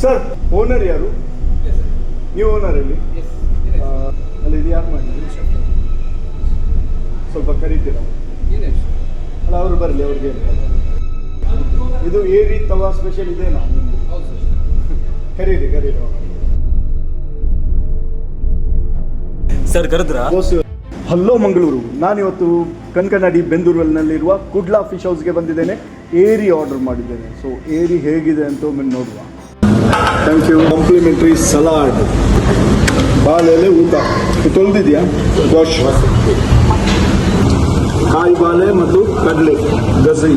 Sir owner ಯಾರು? ನೀವು owner ಅಲ್ಲಿ? ಅಲ್ಲಿ ಇದು ಯಾರು ಮಾಡಿ ಸ್ವಲ್ಪ ಕರೀತೀರಾ? ಅಲ್ಲ ಅವರು ಬರಲಿ, ಅವ್ರಿಗೆ ಇದು ಏರಿ ತವಾ ಸ್ಪೆಷಲ್ ಇದೇನಾ? ಕರೀರಿ ಕರೀರಿ. ಸರ್ ಕರೆದ್ರ? ಹಲೋ ಮಂಗಳೂರು, ನಾನಿವತ್ತು ಕನ್ಕನಾಡಿ ಬೆಂದೂರಿನಲ್ಲಿರುವ ಕುಡ್ಲಾ ಫಿಶ್ ಹೌಸ್ಗೆ ಬಂದಿದ್ದೇನೆ. ಏರಿ ಆರ್ಡರ್ ಮಾಡಿದ್ದೇನೆ. ಸೊ ಏರಿ ಹೇಗಿದೆ ಅಂತ ಒಮ್ಮೆ ನೋಡುವ. Thank you. ಕಾಂಪ್ಲಿಮೆಂಟ್ರಿ ಸಲಾಡ್, ಬಾಳೆಲೆ ಊಟ ತೊಳೆದಿದೆಯಾ? ಗೋಶ್, ಕಾಯಿ ಬಾಳೆ ಮತ್ತು ಕಡಲೆ ಗಸಿ.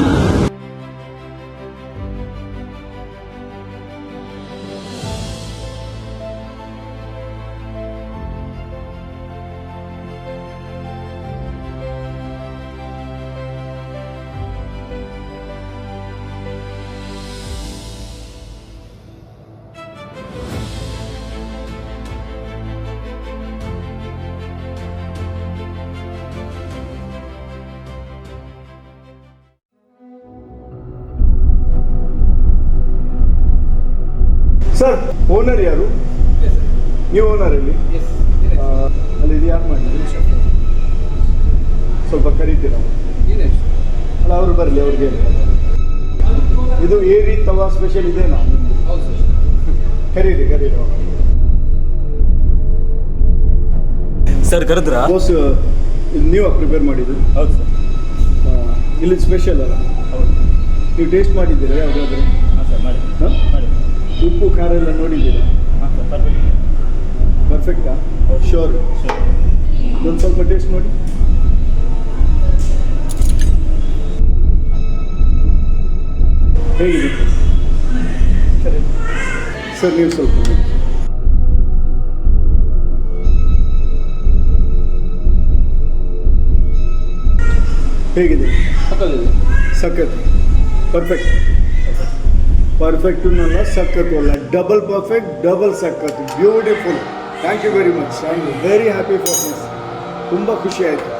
ಸರ್ ಓನರ್ ಯಾರು? ನೀವು ಓನರ್ ಅಲ್ಲಿ? ಅಲ್ಲಿ ಇದು ಯಾರು ಮಾಡಿ ಸ್ವಲ್ಪ ಕರೀತೀರಾ? ಅಲ್ಲ ಅವರು ಬರಲಿ, ಅವ್ರಿಗೆ ಇದು ಏರಿ ತವಾ ಸ್ಪೆಷಲ್ ಇದೇನಾ? ಕರೀರಿ ಕರೀರಿ. ಸರ್ ಕರೆದ್ರ? ಬಾಸ್ ನೀವು ಪ್ರಿಪೇರ್ ಮಾಡಿದ್ದು? ಹೌದು ಸರ್. ಇಲ್ಲಿ ಸ್ಪೆಷಲ್ ಅಲ್ಲ? ಹೌದು. ನೀವು ಟೇಸ್ಟ್ ಮಾಡಿದ್ದೀರಾ ಯಾವುದಾದ್ರೂ? ಹಾಂ ಸರ್ ಮಾಡಿ. ಹಾಂ ಮಾಡಿ. ಉಪ್ಪು ಖಾರ ಎಲ್ಲ ನೋಡಿದ್ದೀರಾ? ಹಾಂ ಸರ್ ಪರ್ಫೆಕ್ಟ್. ಪರ್ಫೆಕ್ಟಾ? ಶೋರ್. ಒಂದು ಸ್ವಲ್ಪ ಟೇಸ್ಟ್ ನೋಡಿ. ಹೇಗಿದೆ ಸರ್? ನೀವು ಸ್ವಲ್ಪ ನೋಡಿ. ಹೇಗಿದೆ? ಸಖತ್. ಪರ್ಫೆಕ್ಟ್. ಪರ್ಫೆಕ್ಟುನಲ್ಲ, ಸಖತ್ತು ಅಲ್ಲ, ಡಬಲ್ ಪರ್ಫೆಕ್ಟ್, ಡಬಲ್ ಸಖತ್ತು. Beautiful. Thank you very much. I am very happy for this. ತುಂಬ ಖುಷಿ ಆಯಿತು.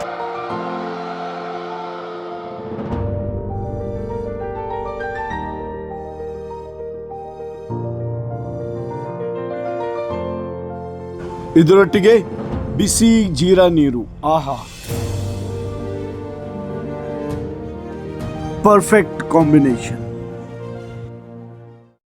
ಇದರೊಟ್ಟಿಗೆ ಬಿಸಿ ಜೀರಾ ನೀರು. ಆಹಾ, ಪರ್ಫೆಕ್ಟ್ ಕಾಂಬಿನೇಷನ್.